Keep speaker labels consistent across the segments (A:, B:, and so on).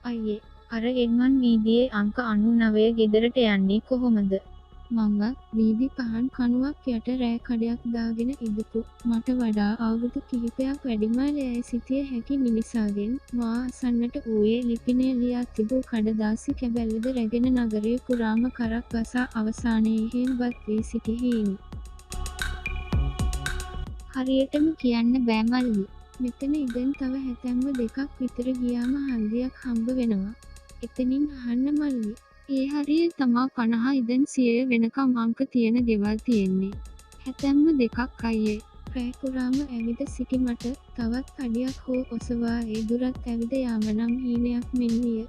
A: අයියේ අර එන්වන් වීදියේ අංක 99 ගෙදරට යන්නේ කොහොමද?
B: මම වීදි පහන් කණුවක් යට රෑ කඩයක් දාගෙන ඉඳපු මට වඩා අවුරුදු කිහිපයක් වැඩිමල් යැයි සිටිය හැකි මිනිසාගෙන් මා අසන්නට වූයේ ලිපිනය ලියා තිබූ කඩදාසි කැබැල්ලද රැගෙන නගරය පුරාම කරක් ගසා අවසානයේ හෙම්බත් වී සිටියෙහිනි. හරියටම කියන්න බෑ මල්ලි. මෙතන ඉඳන් තව හැතැම්ම දෙකක් විතර ගියාම හන්දියක් හම්බ වෙනවා. එතනින් අහන්න මල්ලි. ඒ හරිය තමා 50 ඉඳන් 100 වෙනකම් අංක තියෙන ගෙවල් තියෙන්නේ. හැතැම්ම දෙකක් අයියේ. රෑ පුරාම ඇවිද සිටි මට තවත් අඩියක් හෝ ඔසවා ඒ දුරත් ඇවිද යාම නම් හීනයක් මෙන් විය.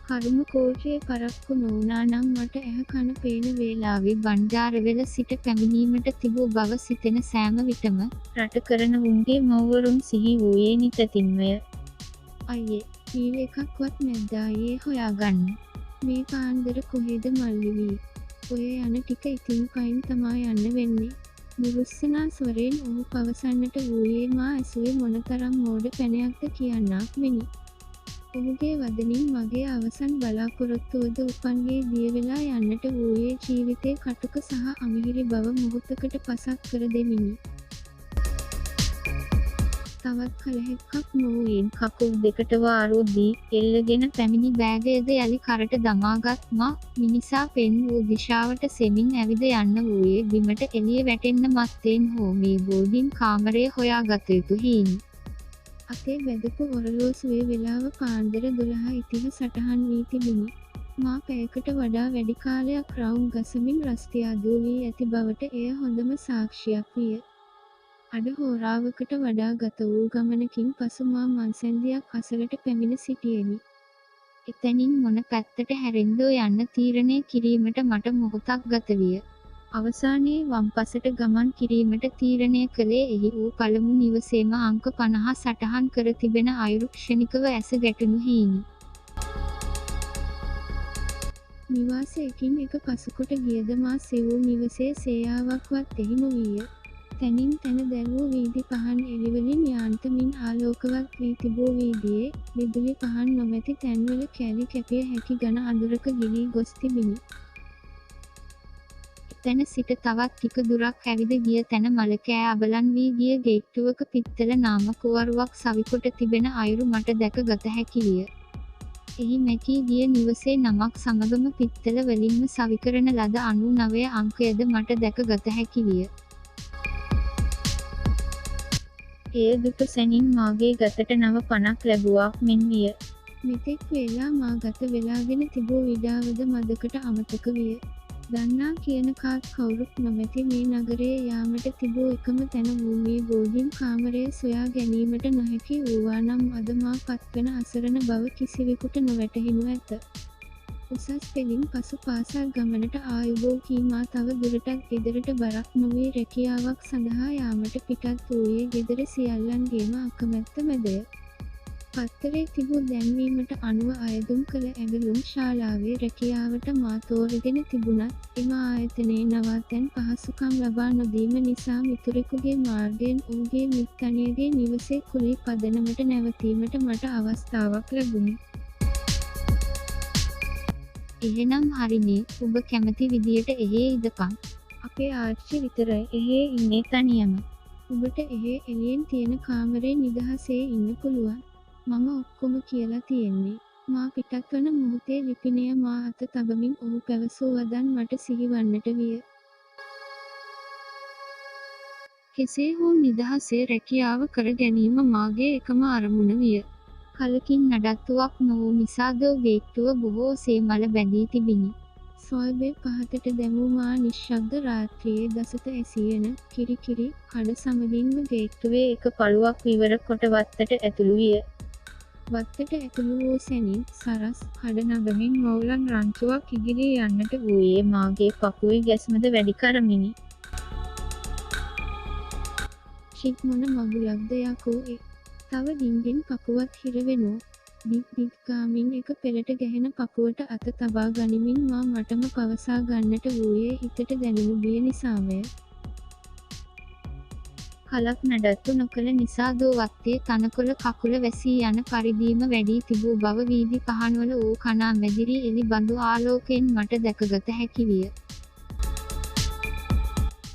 B: කරුම කෝට්ටේ පරක්කු නොවුනා නම් මට ඇහ කන පේන වේලාවේ බණ්ඩාරවෙල සිට පැමිණීමට තිබූ බව සිතෙන සෑම විටම
A: රට කරන උන්ගේ මව්වරුන් සිහි වූයේ නිතතින්මය.
B: අයියේ ඊල් එකක්වත් නැද්දායේ හොයාගන්න. මේ පාන්දර කොහෙද මල්ලි වී. ඔය යන ටික ඉතින් පයින් තමා යන්න වෙන්නේ. නිරුස්සනා ස්වරයෙන් ඔහු පවසන්නට වූයේ මා ඇසුවේ මොනතරම් මෝඩ පැනයක්ද කියන්නක් මෙනි. ඔහුගේ වදනින් මගේ අවසන් බලාපොරොත්තුවද උපන්ගේ දියවෙලා යන්නට වූයේ ජීවිතේ කටුක සහ අමිහිරි බව මොහොතකට පසක් කර දෙමිනි. තවත් කලහෙක්කක් නොවූයෙන්
A: කකුල් දෙකට වාරු දී එල්ලගෙන
B: පැමිණි බෑගයද යලි කරට දමාගත් මා මිනිසා පෙන් වූ දිශාවට සෙමින් ඇවිද යන්න වූයේ බිමට එළිය වැටෙන්න මත්තෙන් හෝ මේ බෝඩින් කාමරය හොයාගත යුතු හිමි. අතේ බැඳපු ඔරලෝසුවේ වෙලාව පාන්දර 12 ඉතිහ සටහන් වී තිබිණි. මා පැයකට වඩා වැඩි කාලයක් රවුම් ගසමින් රස්තියාදූ වී ඇති බවට එය හොඳම සාක්ෂියක් විය. අඩ හෝරාවකට වඩා ගත වූ ගමනකින් පසු මා මංසැන්දියක් අසලට පැමිණ සිටියෙමි. එතැනින් මොන පැත්තට හැරෙන්දෝ යන්න තීරණය කිරීමට මට මොහොතක් ගත විය. අවසානයේ වම්පසට ගමන් කිරීමට තීරණය කළේ එහි වූ පළමු නිවසේම අංක 50 සටහන් කර තිබෙන අයුරු ක්ෂණිකව ඇස ගැටුණු හිමි. නිවාසයකින් එක පසුකොට ගියද මා සෙවූ නිවසේ සේයාවක්වත් එහි නොවිය. තැනින් තැන දැල්වූ වීදි පහන් එළිවලින් යාන්තමින් ආලෝකවත් වී තිබූ වීදියේ විදුලි පහන් නොමැති තැන්වල කැලි කැපිය හැකි ඝන අඳුරක ගිලී ගොස් තිබිණි. එතැන සිට තවත් ටික දුරක් ඇවිද ගිය තැන මලකෑ අබලන් වී ගිය ගේට්ටුවක පිත්තල නාමකුවරුවක් සවිකොට තිබෙන අයුරු මට දැක ගත හැකි විය. එහි මැකී ගිය නිවසේ නමක් සමගම පිත්තල වලින්ම සවිකරන ලද 99 අංකයද මට දැක ගත හැකි විය.
A: එය දුටු සැනින් මාගේ ගතට නව පණක් ලැබුවාක් මෙන් විය.
B: මෙතෙක් වේලා මා ගත වෙලාගෙන තිබූ විඩාවද මදකට අමතක විය. දන්නා කියන කාත් කවුරුත් නොමැති මේ නගරයේ යාමට තිබූ එකම තැන වූ මේ බෝඩින් කාමරය සොයා ගැනීමට නොහැකි වූවා නම් අද මා පත්වන අසරණ බව කිසිවෙකුට නොවැටහෙනු ඇත. උසස් පෙළින් පසු පාසල් ගමනට ආයුබෝ කී මා තව දුරටත් ගෙදරට බරක් නොවී රැකියාවක් සඳහා යාමට පිටත් වූයේ ගෙදර සියල්ලන්ගේම අකමැත්ත මැදය. පත්තරේ තිබූ දැන්වීමට අනුව අයදුම් කළ ඇඟලුම් ශාලාවේ රැකියාවට මා තෝරගෙන තිබුණත් එම ආයතනයේ නවාතැන් පහසුකම් ලබා නොදීම නිසා මිතුරෙකුගේ මාර්ගයෙන් ඌගේ මිත්තණියගේ නිවසේ කුලී පදනමට නැවතීමට මට අවස්ථාවක් ලැබුණි. එහෙනම් හරිනේ ඔබ කැමති විදියට එහෙ ඉඳපන්.
A: අපේ ආච්චි විතරයි එහෙ ඉන්නේ තනියම.
B: ඔබට එහෙ එළියෙන් තියෙන කාමරේ නිදහසේ ඉන්න පුළුවන්. මම ඔක්කොම කියලා තියෙන්නේ. මා පිටත් වන මොහොතේ ලිපිනය මා අත තබමින් ඔහු පැවසූ වදන් මට සිහිවන්නට විය. කෙසේ හෝ නිදහසේ රැකියාව කර ගැනීම මාගේ එකම අරමුණ විය. කලකින් නඩත්තුවක් නොවූ නිසාද ගේට්ටුව බොහෝසේ මල බැඳී තිබිණි. සොල්බේ පහතට දැමූ මා නිශ්ශබ්ද රාත්‍රියේ දසත ඇසියන කිරිකිරි කඩ සමගින්ම
A: ගේට්ටුවේ එක පළුවක් විවර කොට වත්තට ඇතුළු විය.
B: වත්තට ඇතුළු වූ සැනින් සරස් කඩ නගමින් මවුලන් රංචුවක් ඉදිරී යන්නට
A: වූයේ මාගේ පපුවේ ගැස්මද වැඩි කරමිනි.
B: ෂික් මොන මගුලක්ද යකෝ ඒ. තව ඩිංගින් පපුවත් හිරවෙනෝ. දිග් ගාමින් එක පෙළට ගැහෙන පපුවට අත තබා ගනිමින් මා මටම පවසා ගන්නට වූයේ හිතට දැනුණු බිය නිසාමය. කලක් නඩත්තු නොකළ නිසා දෝ වත්තේ තනකොළ කකුල වැසී යන පරිදිම වැඩි තිබූ බව වීදි පහන්වල වූ කණා මැදිරි එළි බඳු ආලෝකයෙන් මට දැකගත හැකි විය.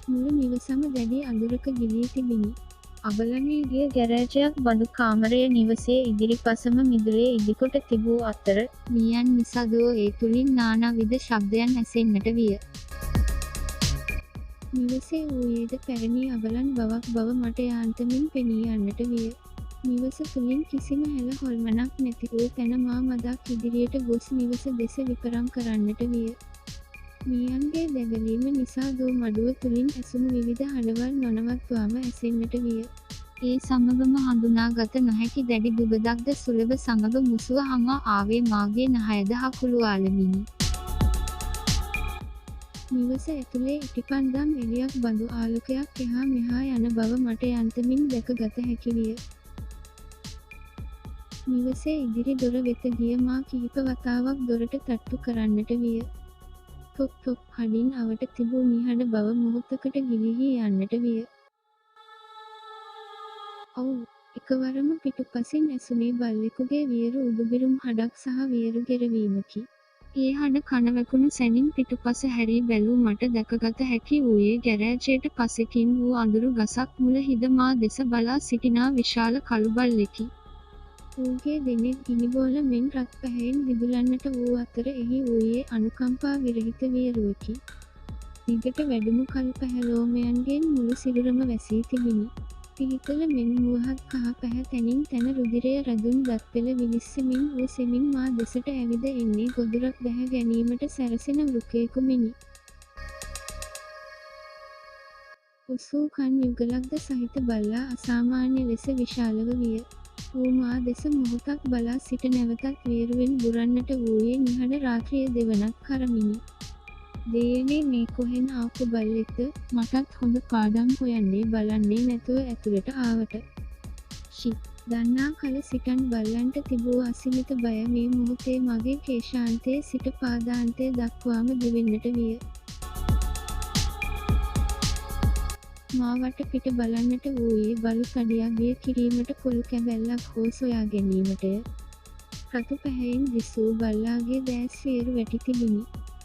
B: මුළු නිවසම දැඩි අඳුරක ගිලී තිබිණි.
A: අබලනේ ගිය ගැරෑජයක් බඳු කාමරය නිවසේ ඉදිරිපසම මිදුලේ ඉදිකොට තිබූ අතර
B: මියන් නිසා දෝ ඒ තුලින් නානාවිධ ශබ්දයන් ඇසෙන්නට විය. නිවසේ වූයේද පැරණි අබලන් බවක් බව මට යාන්තමින් පෙනී යන්නට විය. නිවස තුලින් කිසිම හැල හොල්මනක් නැති වූ තැන මා මදක් ඉදිරියට ගොස් නිවස දෙස විපරම් කරන්නට විය. මියන්ගේ දැගලීම නිසා දෝ මඩුව තුලින් ඇසුණු විවිධ හඬවල් නොනවත්වාම ඇසෙන්නට විය. ඒ සමගම හඳුනාගත නොහැකි දැඩි දුබදක්ද සුලභ සමග මුසුව හමා ආවේ මාගේ නහයද හකුළු ආලමිනි. නිවස ඇතුලේ ඉටිපන්දම් එළියක් බඳු ආලෝකයක් එහා මෙහා යන බව මට යන්තමින් දැකගත හැකි විය. නිවසේ ඉදිරි දොර වෙත ගිය මා කිහිප වතාවක් දොරට තට්ටු කරන්නට විය. ටොක් ටොක් හඬින් අවට තිබූ නිහඬ බව මොහොතකට ගිලිහී යන්නට විය. ඔව්, එකවරම පිටුපසින් ඇසුනේ බල්ලෙකුගේ වියරු උඩුබිරුම් හඬක් සහ වියරු ගෙරවීමකි. ඒ හඬ කනවැකුණු සැනින් පිටුපස හැරී බැලූ මට දැකගත හැකි වූයේ ගැරෑජයට පසෙකින් වූ අඳුරු ගසක් මුල හිද මා දෙස බලා සිටිනා විශාල කළු බල්ලෙකි. ඌගේ දෙනෙත් ගිනිබෝල මෙන් රත් පැහැයෙන් දිදුලන්නට වූ අතර එහි වූයේ අනුකම්පා විරහිත වියරුවකි. දිගට වැඩුණු කළු පැහැලෝමයන්ගෙන් මුළු සිරුරම වැසී තිබිණි. පිහිතල මෙන් මුවහත් කහ පැහැ තැනින් තැන රුධිරය රැඳුන් දත්පෙළ විලිස්සමින් වූ සෙමින් මා දෙසට ඇවිද එන්නේ ගොදුරක් දැහැ ගැනීමට සැරසෙන වෘකයෙකු මෙනි. උසූ කන් යුගලක්ද සහිත බල්ලා අසාමාන්‍ය ලෙස විශාලව විය. ඌ මා දෙස මොහොතක් බලා සිට නැවතත් වියරුවෙන් බුරන්නට වූයේ නිහඬ රාත්‍රිය දෙවනක් කරමිනි. දේයනේ මේ කොහෙන් ආපු බල්ලෙක්ද? මටත් හොඳ පාඩම් හොයන්නේ බලන්නේ නැතුව ඇතුළට ආවට. ෂි, දන්නා කල සිටන් බල්ලන්ට තිබූ අසීමිත බය මේ මොහොතේ මගේ කේශාන්තයේ සිට පාදාන්තය දක්වාම දිවෙන්නට විය. මාවට පිට බලන්නට වූයේ බලු කඩියක් බිය කිරීමට කොළු කැබැල්ලක් හෝ සොයා ගැනීමටය. රතු පැහැයෙන් දිසූ බල්ලාගේ දෑස් වියරු වැටි තිබිණි.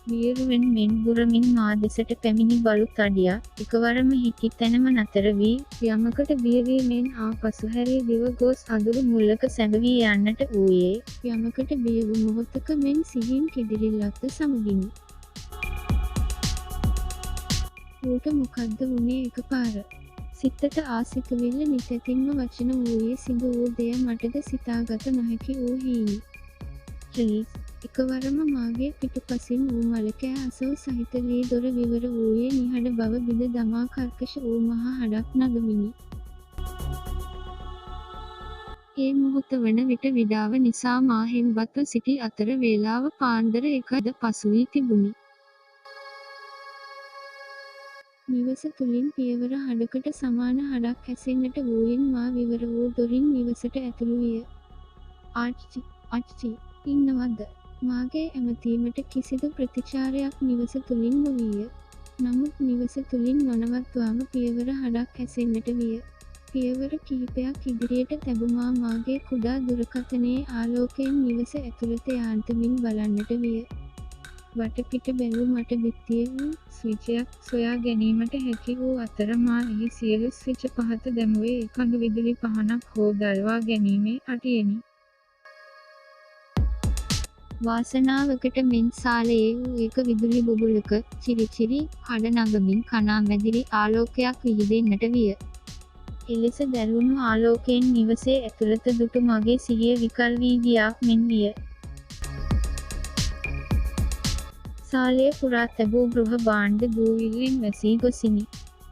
A: වියරුවෙන් මෙන් බුරමින් මා දෙසට පැමිණි බලු තඩියා එකවරම හිටි තැනම නතර වී යමකට බියවීමෙන් ආපසු හැරී දිව ගොස් අඳුරු මුල්ලක සැඟවී යන්නට වූයේ
B: යමකට බිය වූ මොහොතක මෙන් සිහින් කිදිරිල්ලක්ද සමගිනි. ඌට මොකද්ද වුනේ එකපාර? සිතට ආසිතුවිල්ල නිතැතින්ම වචන වූයේ සිදු වූ දෙය මටද සිතාගත නොහැකි වූ හීනි. ප්ලීස්, එකවරම මාගේ පිටුපසින් වූ මලකෑ අසව සහිත ලී දොර විවර වූයේ නිහඬ බව බිඳ දමා කර්කශ වූ මහා හඬක් නගමිනි. ඒ මොහොත වන විට විඩාව නිසා මා හෙම්බත්ව සිටි අතර වේලාව පාන්දර 1ද පසු වී තිබුණි. නිවස තුලින් පියවර හඬකට සමාන හඬක් ඇසෙන්නට වූයෙන් මා විවර වූ දොරින් නිවසට ඇතුළු විය. ආච්චි, ආච්චි, ඉන්නවද? මාගේ ඇමතීමට කිසිදු ප්‍රතිචාරයක් නිවස තුලින් නොවිය. නමුත් නිවස තුලින් නොනවත්වාම පියවර හඬක් ඇසෙන්නට විය. පියවර කිහිපයක් ඉදිරියට තැබුමා මාගේ කුඩා දුරකථනයේ ආලෝකයෙන් නිවස ඇතුළත යාන්තමින් බලන්නට විය. වටපිට බැලූ මට බිත්තියේ වූ ස්විචයක් සොයා ගැනීමට හැකි වූ අතර මා එහි සියලු ස්විච පහත දැමුවේ එකඟ විදුලි පහනක් හෝ දල්වා ගැනීමේ අටියෙනි. වාසනාවකට මෙන් සාලයේ වූ එක විදුලි බුබුලක චිරිචිරි හඬ නගමින් කණා මැදිරි ආලෝකයක් විහිදෙන්නට විය. එලෙස දැල්වුණු ආලෝකයෙන් නිවසේ ඇතුළත දුටු මගේ සිහිය විකල් වී ගියාක් මෙන් විය. සාලය පුරා තැබූ ගෘහ භාණ්ඩ දූවිල්ලෙන් වැසී ගොසිනි.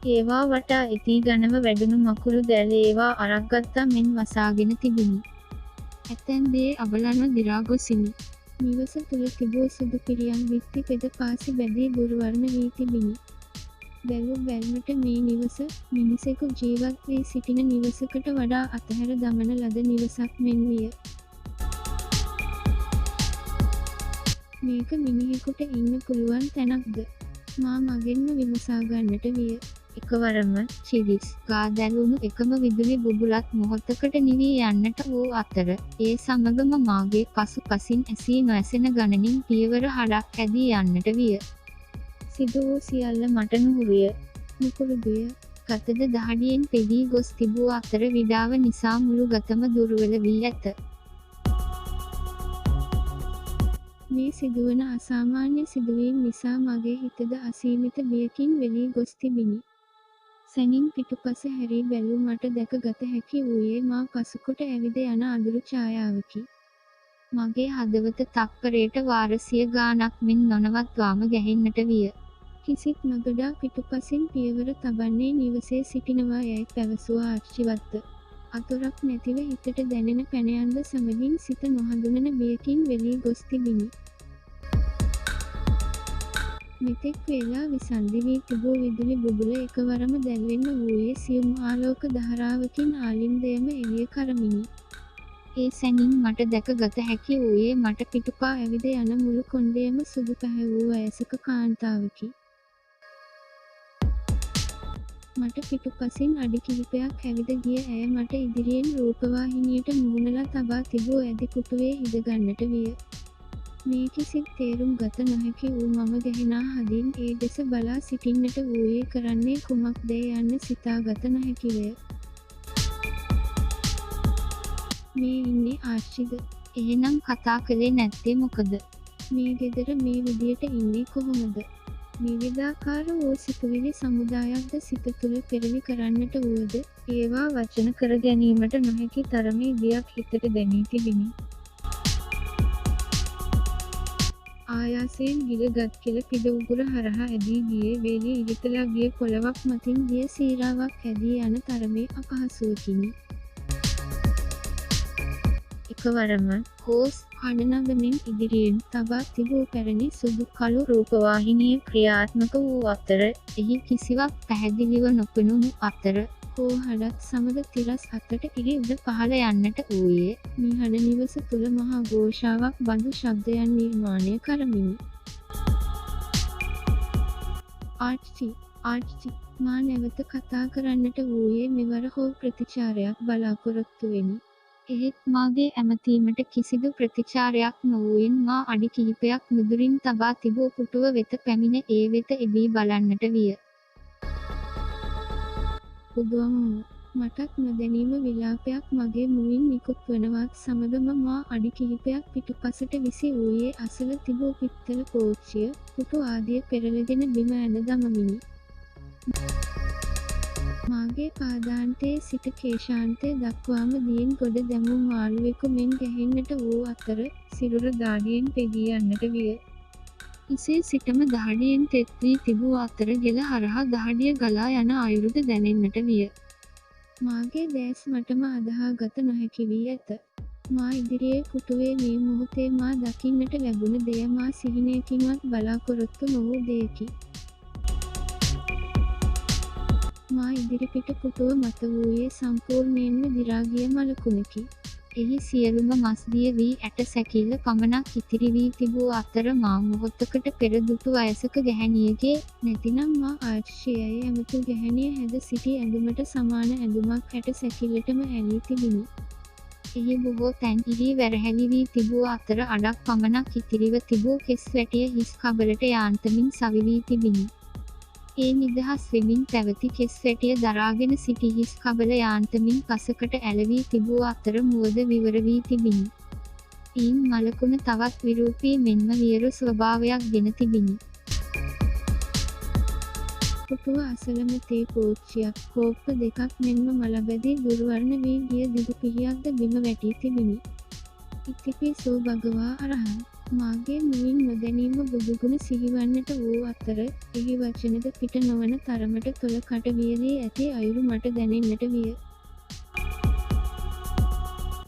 B: ඒවා වටා එතී ගනව වැඩුණු මකුළු දැල ඒවා අරක්ගත්තා මෙන් වසාගෙන තිබුණි. ඇතැම් දේ අබලන්ව දිරා ගොසිනි. නිවස තුළ තිබූ සුදු පිරියම් බිත්ති පෙද පාසි බැඳී දුර්වර්ණ වී තිබිණි. බැලූ බැල්මට මේ නිවස මිනිසෙකු ජීවත් වී සිටින නිවසකට වඩා අතහැර දමන ලද නිවසක් මෙන් විය. මේක මිනිහෙකුට ඉන්න පුළුවන් තැනක්ද? මා මගෙන්ම විමසා ගන්නට විය.
A: එකවරම චිරිස් ගා දැලුණු එකම විදුලි බුබුලත් මොහොතකට නිවී යන්නට වූ අතර ඒ සමගම මාගේ පසුපසින් ඇසී නොඇසෙන ගණනින් පියවර හඩක් ඇදී යන්නට විය. සිදු වූ සියල්ල මට නුහුරුය. නුපුරුදුය. ගතද දහඩියෙන් පෙදී ගොස් තිබූ අතර විඩාව නිසා මුළු ගතම දුර්වල වී ඇත.
B: මේ සිදුවන අසාමාන්‍ය සිදුවීම් නිසා මගේ හිතද අසීමිත බියකින් වෙලී ගොස් තිබිණි. සැනින් පිටුපස හැරී බැලූ මට දැක ගත හැකි වූයේ මා පසුකොට ඇවිද යන අඳුරු ඡායාවකි. මගේ හදවත තප්පරයට වාරසිය ගානක් මෙන් නොනවත්වාම ගැහෙන්නට විය. කිසිත් නොදොඩා පිටුපසින් පියවර තබන්නේ නිවසේ සිටිනවා යැයි පැවසුව ආච්චිවත්ත. අතොරක් නැතිව හිතට දැනෙන පැනයන්ද සමගින් සිත නොහඳුනන බියකින් වෙලී ගොස් තිබිණි. මෙතෙක් වේලා විසන්ධි වී තිබූ විදුලි බුබුල එකවරම දැල්වෙන්න වූයේ සියුම් ආලෝක ධාරාවකින් ආලින්දයම එළිය කරමිනි. ඒ සැනින් මට දැක ගත හැකි වූයේ මට පිටුපා ඇවිද යන මුළු කොණ්ඩයම සුදු පැහැවූ වයසක කාන්තාවකි. මට පිටුපසින් අඩි කිහිපයක් ඇවිද ගිය ඇය මට ඉදිරියෙන් රූපවාහිනියට මුහුණලා තබා තිබූ ඇදි පුටුවේ හිඳගන්නට විය. මේ කිසිත් තේරුම් ගත නොහැකි වූ මම ගැහෙනා හදින් ඒ දෙස බලා සිටින්නට වූයේ කරන්නේ කුමක්දැයි යන්න සිතාගත නොහැකිවය. මේ ඉන්නේ ආච්චිද?
A: එහෙනම් කතා කළේ නැත්තේ මොකද?
B: මේ ගෙදර මේ විදියට ඉන්නේ කොහොමද? විවිධාකාර වූ සිතුවිලි සමුදායක්ද සිත තුළ පෙරලි කරන්නට වුවද
A: ඒවා වචන කර ගැනීමට නොහැකි තරමේ බියක් හිතට දැනී තිබිණි. ආයාසයෙන් ගිලගත් කෙළ පිඩ උගුර හරහා ඇදී ගියේ වේලී ඉරිතලා ගිය පොළවක් මතින් දිය සීරාවක් ඇදී යන තරමේ අපහසුවකිනි. එකවරම හෝස් හඬනගමින් ඉදිරියෙන් තබා තිබූ පැරණි සුදු කළු රූපවාහිනිය ක්‍රියාත්මක වූ අතර එහි කිසිවක් පැහැදිලිව නොපෙනුණු අතර හෝ හඩත් සමග තිරස් අතට ඉරි උඩ පහළ යන්නට වූයේ නිහඬ නිවස තුළ මහා ഘോഷාවක් බඳු ශබ්දයන් නිර්මාණය කරමිනි. ආච්චි මා නැවත කතා කරන්නට වූයේ මෙවර හෝ ප්‍රතිචාරයක් බලාපොරොත්තුවෙනි. එහෙත් මාගේ ඇමතීමට කිසිදු ප්‍රතිචාරයක් නොවූයෙන් මා අඩි කිහිපයක් නුදුරින් තබා තිබූ පුටුව වෙත පැමිණ ඒ වෙත එබී බලන්නට විය.
B: බුදුවමෝ, මටත් නොදැනීම විලාපයක් මගේ මුවින් නිකුත් වනවත් සමගම මා අඩි කිහිපයක් පිටුපසට විසි වූයේ අසල තිබූ පිත්තල පෝච්චිය, පුටු ආදිය පෙරළගෙන බිම ඇද දමමිනි. මාගේ පාදාන්තයේ සිට කේශාන්තය දක්වාම දියෙන් ගොඩ දැමූ මාළුවෙකු මෙන් ගැහෙන්නට වූ අතර සිරුර දාඩියෙන් පෙගී යන්නට විය.
A: ඉසේ සිටම දහඩියෙන් තෙත් වී තිබූ අතර ගෙල හරහා දහඩිය ගලා යන අයුරුද දැනෙන්නට විය.
B: මාගේ දැස් මටම අදහා ගත නොහැකි වී ඇත. මා ඉදිරියේ පුටුවේ මේ මොහොතේ මා දකින්නට ලැබුණ දෙය මා සිහිනයකින්වත් බලාපොරොත්තු නොවූ දෙයකි. මා ඉදිරිපිට පුටුව මත වූයේ සම්පූර්ණයෙන්ම දිරාගිය මලකුණකි.
A: එහි සියලුම මස්දිය වී ඇට සැකිල්ල පමණක් ඉතිරි වී තිබූ අතර මා මොහොතකට පෙර දුටු වයසක ගැහැණියගේ
B: නැතිනම් මා ආච්චියයි ඇමතු ගැහැණිය හැද සිටි ඇඳුමට සමාන ඇඳුමක් ඇට සැකිල්ලටම ඇලී තිබිණි.
A: එහි බොහෝ තැන් ඉරී වැරහැලි වී තිබූ අතර අඩක් පමණක් ඉතිරිව තිබූ කෙස් වැටිය හිස් කබලට යාන්තමින් සවි වී තිබිණි. ඒ නිදහස් වෙමින් පැවති කෙස් වැටිය දරාගෙන සිටි හිස් කබල යාන්තමින් පසකට ඇලවී තිබූ අතර මුවද විවර වී තිබිණි. ඊන් මලකුණ තවත් විරූපී මෙන්ම වියරු ස්වභාවයක් ගෙන තිබිණි.
B: පුටුව අසලම තේ පෝච්චියක්, කෝප්ප දෙකක් මෙන්ම මලබැදී දුර්වර්ණ වී ගිය දිගු පිහියක්ද බිම වැටී තිබිණි. ඉතිපිසෝ භගවා අරහං. මාගේ මුවින් නොදැනීම බුදුගුණ සිහිවන්නට වූ අතර එහි වචනද පිට නොවන තරමට තොල කට වියලී ඇති අයුරු මට දැනෙන්නට විය.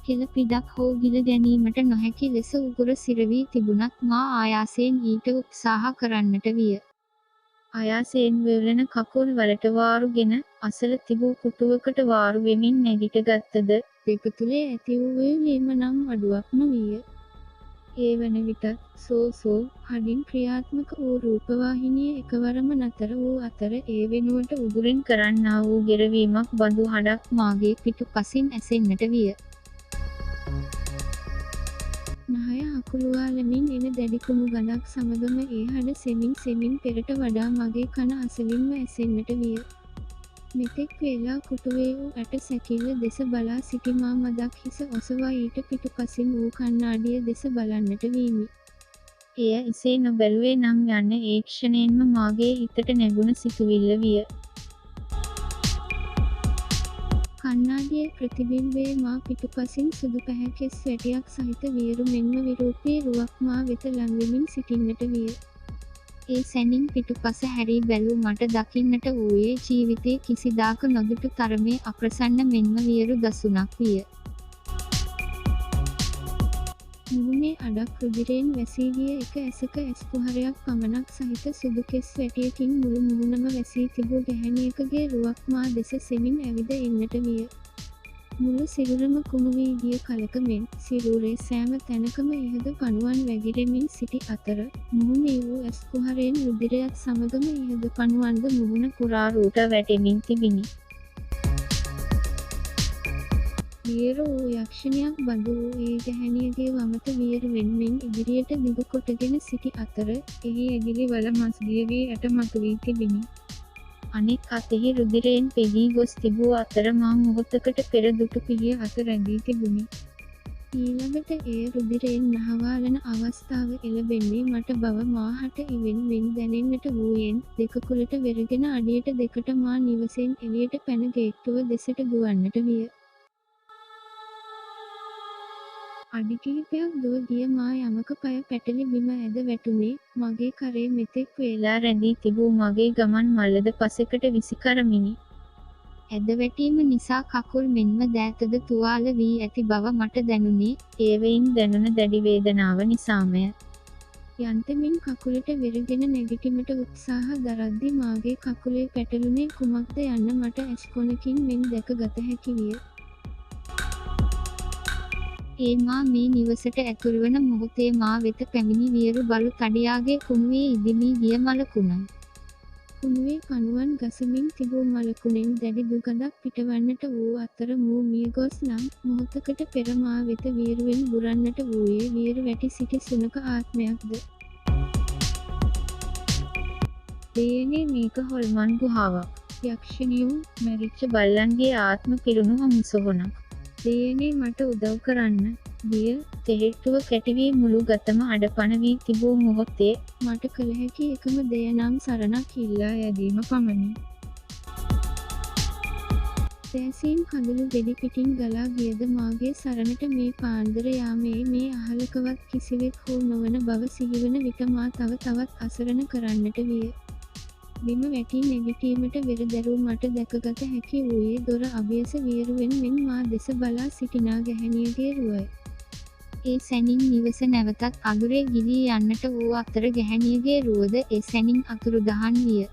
A: කෙළ පිඩක් හෝ ගිල ගැනීමට නොහැකි ලෙස උගුර සිරවී තිබුණත් මා ආයාසයෙන් ඊට උත්සාහ කරන්නට විය. ආයාසයෙන් වෙව්ලෙන කකුල් වලට වාරුගෙන අසල තිබූ පුටුවකට වාරු වෙමින් නැගිට ගත්තද
B: දෙක තුලේ ඇති වූ වේලීම නම් අඩුවක් නොවිය. ඒ වන විටත් සෝ හඩින් ක්‍රියාත්මක වූ රූපවාහිනිය එකවරම නතර වූ අතර ඒ වෙනුවට
A: උගුරෙන් කරන්නා වූ ගෙරවීමක් බඳු හඬක්
B: මාගේ පිටුපසින් ඇසෙන්නට විය. නහය හකුළුවාලමින් එන දැඩි කුණු ගඳක් සමගම ඒ හඬ සෙමින් පෙරට වඩා මගේ කන අසලින්ම ඇසෙන්නට විය. මෙතෙක් වේලා කුටුවේ වූ ඇට සැකිල්ල දෙස බලා සිටි මා මදක් හිස ඔසවා ඊට පිටුපසින් වූ කණ්ණාඩිය දෙස බලන්නට වීමි.
A: එය එසේ නොබැලුවේ නම් යන්න ඒ ක්ෂණයෙන්ම මාගේ හිතට නැගුණ සිතුවිල්ල විය.
B: කණ්ණාඩියේ ප්‍රතිබිම්බයේ මා පිටුපසින් සුදු පැහැකෙස් වැටියක් සහිත වියරු මෙන්ම විරූපී රුවක් මා වෙත ළංවෙමින් සිටින්නට විය. ඒ සැනින් පිටුපස හැරී බැලූ මට දකින්නට වූයේ ජීවිතයේ කිසිදාක නොදුටු තරමේ අප්‍රසන්න මෙන්ම වියරු දසුනක් විය. මුහුණේ අඩක් රුධිරයෙන් වැසී ගිය එක ඇසක ඇස් කුහරයක් පමණක් සහිත සුදු කෙස් වැටියකින් මුළු මුහුණම වැසී තිබූ ගැහැණියකගේ රුවක් මා දෙස සෙමින් ඇවිද එන්නට විය. මුළු සිරුරම කුණු වී ගිය කලක මෙන් සිරුරේ සෑම තැනකම ඉහද පණුවන් වැగిරෙමින් සිටි අතර මුහුණේ වූ ඇස් කුහරයෙන් රුධිරයත් සමගම ඉහද පණුවන්ද මුහුණ පුරා රූට වැටෙමින් තිබිණි. වියරු වූ යක්ෂණයක් බඳු වූ ඒ ගැහැණියගේ වමත වියරුවෙන් මෙන් ඉදිරියට දිගු කොටගෙන සිටි අතර එහි ඇගිලි වල මස්දිය වී ඇට මතුවී තිබිණි.
A: අනෙක් අතෙහි රුධිරයෙන් පෙගී ගොස් තිබූ අතර මා මොහොතකට පෙර දුටු පිහිය අත රැඳී තිබුණි.
B: ඊළඟට එය රුධිරයෙන් නහවාලන අවස්ථාව එළබෙන්නේ මට බව මාහට ඉවෙන් දැනෙන්නට වූයෙන් දෙකකුලට වෙරගෙන අඩියට දෙකට මා නිවසෙන් එළියට පැන ගේට්ටුව දෙසට දුවන්නට විය. අඩි කිහිපයක් දුව ගිය මා යමක පය පැටලි බිම ඇද වැටුනේ මගේ කරේ මෙතෙක්
A: වේලා රැඳී තිබූ මගේ ගමන් මල්ලද පසෙකට විසි කරමිනි.
B: ඇද වැටීම නිසා කකුල් මෙන්ම දෑතද තුවාල වී ඇති බව මට දැනුනේ
A: ඒවයින් දැනුන දැඩි වේදනාව නිසාමය.
B: යන්තමින් කකුලට වෙරගෙන නැගිටිමට උත්සාහ දරද්දි මාගේ කකුලේ පැටලුනේ කුමක්ද යන්න මට ඇස්කොනකින් මෙන් දැක ගත හැකි විය. ඒ මා මේ නිවසට ඇතුළුවන මොහොතේ මා වෙත පැමිණි වියරු බලු තඩියාගේ කුණුවේ ඉදිමී ගිය මලකුණයි. කුණුවේ පණුවන් ගසමින් තිබූ මලකුණෙන් දැඩි දුගඳක් පිටවන්නට වූ අතර මූ මියගොස් නම් මොහොතකට පෙර මා වෙත වියරුවෙන් බුරන්නට වූයේ වියරු වැටි සිටි සුනක ආත්මයක්ද.
A: දෙයනේ මේක හොල්මන් ගුහාවක්. යක්ෂණියෝ මැරිච්ච බල්ලන්ගේ ආත්ම පිරුණු හමුසොහොනක්. දෙයනේ මට උදව් කරන්න. දිය තෙහෙට්ටුව කැටිවී මුළු ගතම අඩපණ වී තිබූ මොහොතේ මට කළ හැකි එකම දෙය නම් සරණක් ඉල්ලා යැදීම පමණි. සෑසීම් කඳුළු ගෙඩි පිටින් ගලා ගියද මාගේ සරණට මේ පාන්දර යාමේ මේ අහලකවත් කිසිවෙක් හෝ නොවන බව සිහිවන විට මා තවත් අසරණ කරන්නට විය. බිම වැටී නැගිටීමට වෙර දැරූ මට දැකගත හැකි වූයේ දොර අභියස වියරුවෙන් මෙන් මා දෙස බලා සිටිනා ගැහැණියගේ රුවයි. ඒ සැනින් නිවස නැවතත් අඳුරේ ගිලී යන්නට වූ අතර ගැහැණියගේ රුවද ඒ සැනින් අතුරුදහන් විය.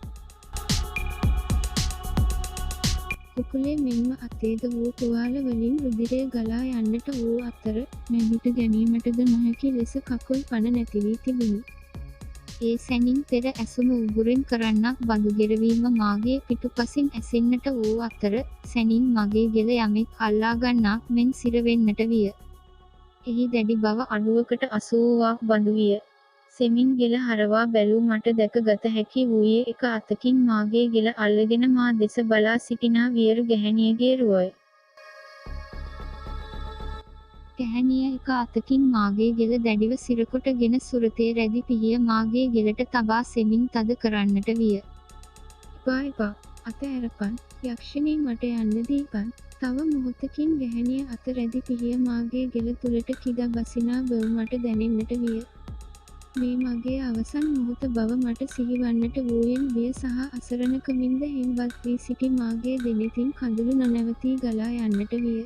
A: කුකුලේ මෙන්ම අතේද වූ තුවාල වලින් රුධිරය ගලා යන්නට වූ අතර නැගිට ගැනීමටද නොහැකි ලෙස කකුල් පන නැති වී තිබිණි. ඒ සැනින් පෙර ඇසුණු උගුරෙන් කරන්නක් බඳු ගෙරවීම මාගේ පිටුපසින් ඇසෙන්නට වූ අතර සැනින් මගේ ගෙල යමෙක් අල්ලාගන්නක් මෙන් සිරවෙන්නට විය. එහි දැඩි බව අඩුවකට 80ක් බඳු විය. සෙමින් ගෙල හරවා බැලූ මට දැක ගත හැකි වූයේ එක අතකින් මාගේ ගෙල අල්ලගෙන මා දෙස බලා සිටිනා වියරු ගැහැණියගේ රුවයි. ගැහැණිය එක අතකින් මාගේ ගෙල දැඩිව සිරකොටගෙන සුරතේ රැදි පිහිය මාගේ ගෙලට තබා සෙමින් තද කරන්නට විය. එපා අත ඇරපන් යක්ෂණී මට යන්න දීපන්. තව මොහොතකින් ගැහැණිය අත රැදි පිහිය මාගේ ගෙල තුලට කිදා බසිනා බව මට දැනෙන්නට විය. මේ මගේ අවසන් මොහොත බව මට සිහිවන්නට වූයෙන් බිය සහ අසරණකමින්ද හෙම්බත් වී සිටි මාගේ දෙනෙතින් කඳුළු නොනැවතී ගලා යන්නට විය.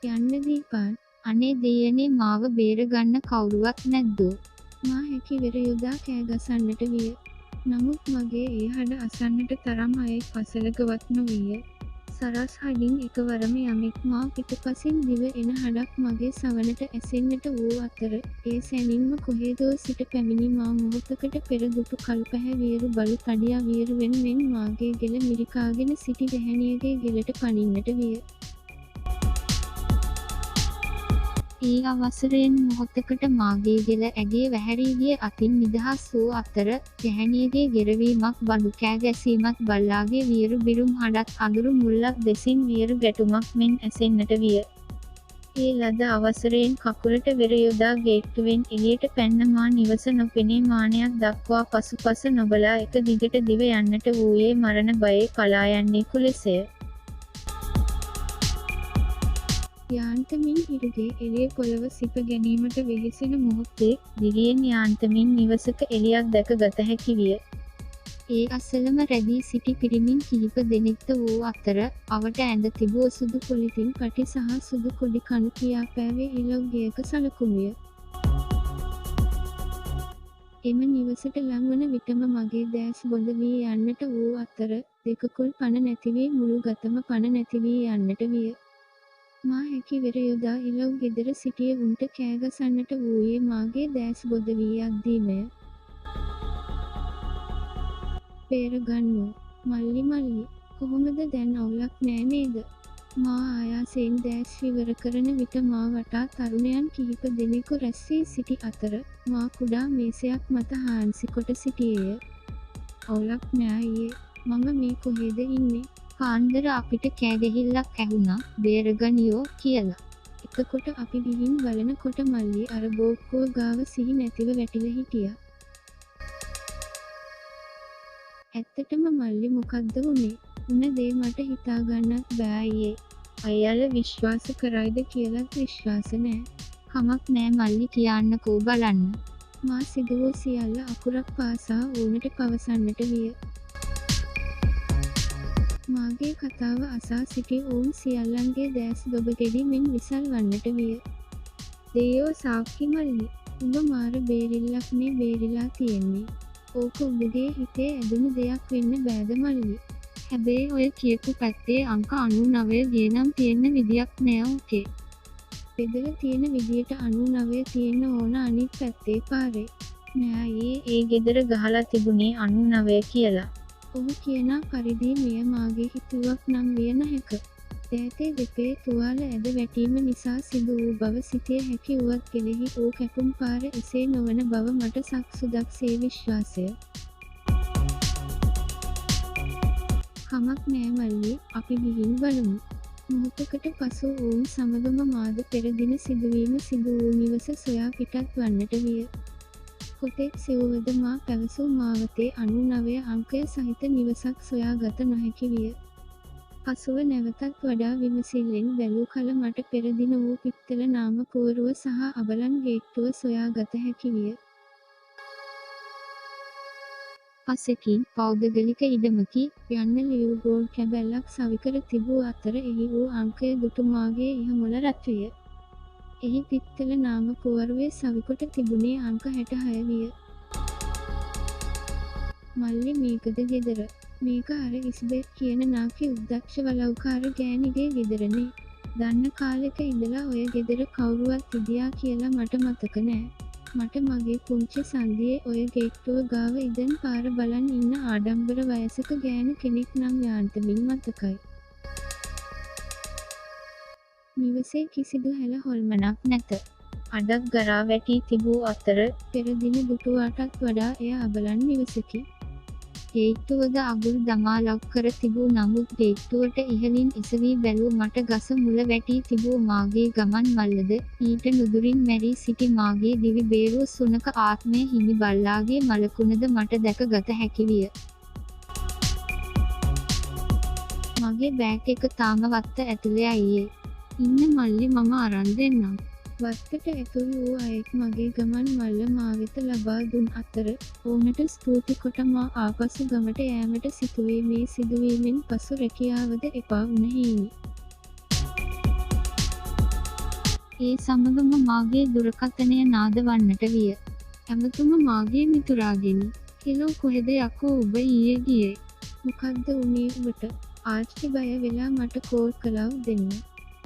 A: යන්න දීපන්. අනේ දෙයනේ මාව බේරගන්න කවුරුවත් නැද්දෝ? මා හැකිවර යොදා කෑ ගසන්නට විය. නමුත් මගේ ඒ හඬ අසන්නට තරම් අයෙක් පසලකවත් නොවිය.
B: සරස් හඩින් එකවරම යමෙක් මා පිටුපසින් දිව එන හඬක් මගේ සවනට ඇසෙන්නට වූ අතර ඒ සැනින්ම කොහේදෝ සිට පැමිණි මා මොහොතකට පෙර දුටු කළු පැහැ වියරු බලු තඩියා වියරුවෙන් මෙන් මාගේ ගෙල මිරිකාගෙන සිටි ගැහැණියගේ ගෙලට පනින්නට විය. ඒ අවසරයෙන් මොහොතකට මාගේ ගෙල ඇගේ වැහැරී ගිය අතින් නිදහස් වූ අතර ගැහැණියගේ ගෙරවීමක් බඳු කෑ ගැසීමත් බල්ලාගේ වියරු බිරුම් හඬත් අඳුරු මුල්ලක් දෙසින් වියරු ගැටුමක් මෙන් ඇසෙන්නට විය. ඒ ලද අවසරයෙන් කකුලට වෙර යොදා ගේට්ටුවෙන් එළියට පැන්න මා නිවස නොපෙනී මානයක් දක්වා පසුපස නොබලා එක දිගට දිව යන්නට වූයේ මරණ බයේ පලා යන්නෙකු ලෙසය. යාන්තමින් හිරුගේ එළිය පොළව සිප ගැනීමට වෙහෙසෙන මොහොතේ දිගියෙන් යාන්තමින් නිවසක එළියක් දැක ගත හැකි විය. ඒ අසලම රැඳී සිටි පිරිමින් කිහිප දෙනෙක්ද වූ අතර අවට ඇඳ තිබූ සුදු පොලිතින් පටි සහ සුදු කොඩි කණු කියාපෑවේ ඉලව්ගයක සලකුණුය. එම නිවසට ලංවන විටම මගේ දෑස් බොඳ වී යන්නට වූ අතර දෙකකුල් පණ නැති වී මුළු ගතම පණ නැති වී යන්නට විය. මා හැකි වෙර යොදා ඉලව් ගෙදර සිටිය උන්ට කෑගසන්නට වූයේ මාගේ දෑස් බොද වී යද්දීමය. පේරගන්නෝ මල්ලි මල්ලි කොහොමද දැන් අවුලක් නෑ නේද? මා ආයාසයෙන් දෑස් විවර කරන විට මා වටා තරුණයන් කිහිප දෙනෙකු රැස් වී සිටි අතර මා කුඩා මේසයක් මත හාන්සි කොට සිටියේය. අවුලක් නෑ අයියේ, මම මේ කොහෙද ඉන්නේ? පාන්දර අපිට කෑගැහිල්ලක් ඇහුණා බේරගනියෝ කියලා. එතකොට අපි ගිහින් බලනකොට මල්ලි අර බෝක්කුව ගාව සිහි නැතිව වැටිලා හිටියා. ඇත්තටම මල්ලි මොකද්ද වුනේ? උන දේ මට හිතා ගන්නත් බෑ අයියේ. අයියාලා විශ්වාස කරයිද කියලාත් විශ්වාස නෑ. කමක් නෑ මල්ලි කියන්නකෝ බලන්න. මා සිදුවූ සියල්ල අකුරක් පාසා ඌනට පවසන්නට විය. මාගේ කතාව අසා සිටි ඔවුන් සියල්ලන්ගේ දෑස් දොබ ගෙඩි මෙන් විසල් වන්නට විය. දෙයෝ සාක්කි මල්ලි, උඹ මාර බේරිල්ලක් නේ බේරිලා තියෙන්නේ. ඕක උඹගේ හිතේ ඇදුණු දෙයක් වෙන්න බෑද මල්ලි? හැබැයි ඔය කියපු පැත්තේ අංක 99 ගේනම් තියෙන්න විදියක් නෑ ඕකේ. බෙදලා තියෙන විදියට 99 තියෙන්න ඕන අනිත් පැත්තේ පාරේ. නෑ ඒ ගෙදර ගහලා තිබුණේ 99 කියලා. ඔහු කියන පරිදි මෙය මාගේ හිතුවක් නම් විය නොහැක. දෑතේ දෙපේ තුවාල ඇද වැටීම නිසා සිදු වූ බව සිතිය හැකි වුවත් කෙලෙහි වූ කැපුම් පාර එසේ නොවන බව මට සක්සුදක්සේ විශ්වාසය. කමක් නෑ මල්ලි, අපි ගිහින් බලමු. මොහොතකට පසු ඔවුන් සමගම මාද පෙර දින සිදුවීම සිදු වූ නිවස සොයා පිටත් වන්නට විය. කොතෙක් සිවුවද මා පැවසූ මාවතේ 99 අංකය සහිත නිවසක් සොයාගත නොහැකි විය. පසුව නැවතත් වඩා විමසිල්ලෙන් බැලූ කල මට පෙර දින වූ පිත්තල නාම පුවරුව සහ අබලන් ගේට්ටුව සොයාගත හැකි විය. පසෙකින් පෞද්ගලික ඉඩමකි යන්න ලියූ බෝඩ් කැබැල්ලක් සවිකර තිබූ අතර එහි වූ අංකය දුටු මාගේ ඉහමුල රත් විය. එහි පිත්තල නාම පුවරුවේ සවිකොට තිබුණේ අංක 66 විය. මල්ලි මේකද ගෙදර? මේක අර ඉස්බෙත් කියන නාකි උද්දක්ෂ වලව්කාර ගෑණිගේ ගෙදරනේ. දන්න කාලෙක ඉඳලා ඔය ගෙදර කවුරුවත් ඉදියා කියලා මට මතක නෑ. මට මගේ පුංචි සන්දියේ ඔය ගේට්ටුව ගාව ඉඳන් පාර බලන් ඉන්න ආඩම්බර වයසක ගෑණු කෙනෙක් නම් යාන්තමින් මතකයි. නිවසේ කිසිදු හැල හොල්මනක් නැත. අඩක් ගරා වැටී තිබූ අතර පෙර දින දුටුවාටත් වඩා එය අබලන් නිවසකි. ගේට්ටුවද අගුල් දමා ලොක් කර තිබූ නමුත් ගේට්ටුවට ඉහළින් එසවී බැලූ මට ගස මුල වැටී තිබූ මාගේ ගමන් මල්ලද ඊට නුදුරින් මැරී සිටි මාගේ දිවි බේරූ සුනක ආත්මය හිමි බල්ලාගේ මලකුණද මට දැක ගත හැකි විය. මගේ බෑග් එක තාම වත්ත ඇතුලේ අයියේ. ඉන්න මල්ලි මම අරන් දෙන්නම්. වත්තට ඇතුළු වූ අයෙක් මගේ ගමන් මල්ල මා වෙත ලබා දුන් අතර ඔවුනට ස්තුති කොට මා ආපසු ගමට යෑමට සිතුවේ මේ සිදුවීමෙන් පසු රැකියාවද එපා වුණ හේනි. ඒ සමගම මාගේ දුරකථනය නාද වන්නට විය. ඇමතුම මාගේ මිතුරාගෙනි. "හෙලෝ කොහෙද යකෝ ඔබ ඊයේ ගියේ? මොකද්ද උනේ ඔබට?" ආච්චි බය වෙලා මට කෝල් කළව දෙන්න.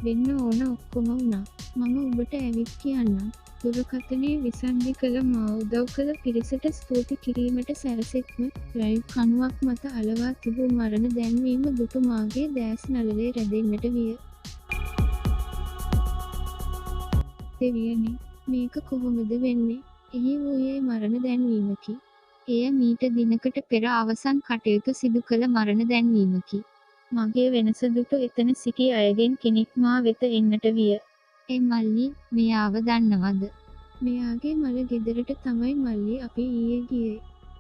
B: වෙන්න ඕන ඔක්කොම වුණා. මම ඔබට ඇවිත් කියන්නම්. දුරකථනයේ විසන්ධි කළ මා උදව් කළ පිරිසට ස්තුති කිරීමට සැරසෙත්ම ලයිව් කණුවක් මත අලවා තිබූ මරණ දැන්වීම දුටු මාගේ දෑස් නළලේ රැඳෙන්නට විය. දෙවියනි, මේක කොහොමද වෙන්නේ? එහි වූයේ මරණ දැන්වීමකි. එය මීට දිනකට පෙර අවසන් කටයුතු සිදු කළ මරණ දැන්වීමකි.
A: මගේ වෙනස දුටු එතන සිටි අයගෙන් කෙනෙක් මා වෙත එන්නට විය.
B: මල්ලි, මෙයාව දන්නවද? මෙයාගේ මල ගෙදරට තමයි මල්ලි අපි ඊයේ ගියේ.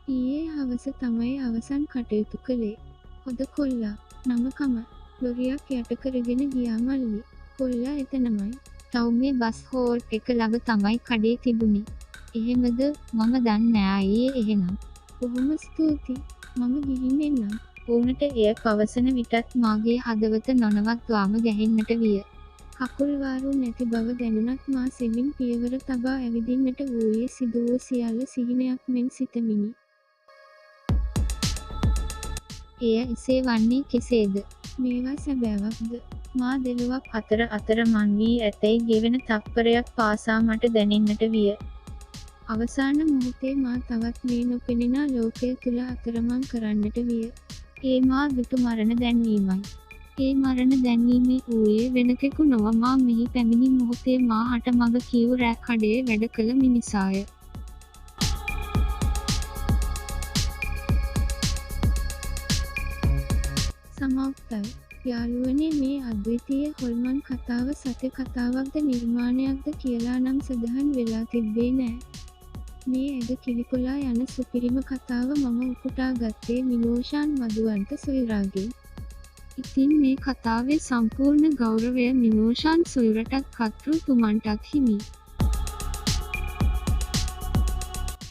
B: ඊයේ හවස තමයි අවසන් කටයුතු කළේ. හොද කොල්ලා. නම කම. ලොරියක් යට කරගෙන ගියා මල්ලි. කොල්ලා එතනමයි.
A: ටවුමේ බස් හෝල් එක ළඟ තමයි කඩේ තිබුණේ.
B: එහෙමද? මම දන්නේ අයියේ එහෙනම්. බොහොම ස්තුතියි. මම ගිහින් එන්නම්.
A: වුණට එය පවසන විටත්
B: මාගේ හදවත නොනවත්වාම ගැහෙන්නට විය. කකුල් වාරු නැති බව දැනුණත් මා සෙමින් පියවර තබා ඇවිදින්නට වූයේ සිදු වූ සියල්ල සිහිනයක් මෙන් සිතමිනි.
A: එය එසේ වන්නේ කෙසේද?
B: මේවා සැබෑවක්ද?
A: මා දෙලොවක් අතරමං වී ඇතැයි ගෙවෙන තත්පරයක් පාසා මට දැනෙන්නට විය.
B: අවසාන මොහොතේ මා තවත් මේ නොපෙනෙන ලෝකය තුල අතරමං කරන්නට විය.
A: ඒ මා දුටු මරණ දැන්වීමයි.
B: ඒ මරණ දැන්වීමේ ඌයේ වෙනකෙකු නොව මා මෙහි පැමිණි මොහොතේ මා හට මඟ කියූ රෑ කඩේ වැඩ කළ මිනිසාය. සමාප්තයි. යාළුවනේ, මේ අද්විතීය හොල්මන් කතාව සත්‍ය කතාවක්ද නිර්මාණයක්ද කියලා නම් සඳහන් වෙලා තිබ්බේ නෑ. මේ ඇද කිලිකොලා යන සුපිරිම කතාව මම උපුටා ගත්තේ මිනෝෂාන් මදුවන්ත සොයුරාගෙන්. ඉතින් මේ කතාවේ සම්පූර්ණ ගෞරවය මිනෝෂාන් සොයුරටත් කර්තෘතුමන්ටත් හිමි.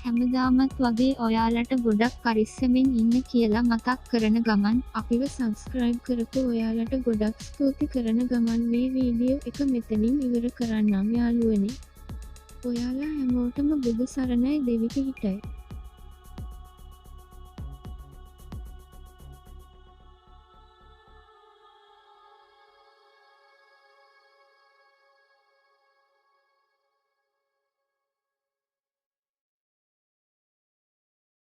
B: හැමදාමත් වගේ ඔයාලට ගොඩක් පරිස්සමෙන් ඉන්න කියලා මතක් කරන ගමන් අපිව සබ්ස්ක්‍රයිබ් කරපු ඔයාලට ගොඩක් ස්තුති කරන ගමන් මේ වීඩියෝ එක මෙතනින් ඉවර කරන්නම් යාළුවනේ. ඔයාලා හැමෝටම බුදු සරණයි දෙවි පිහිටයි.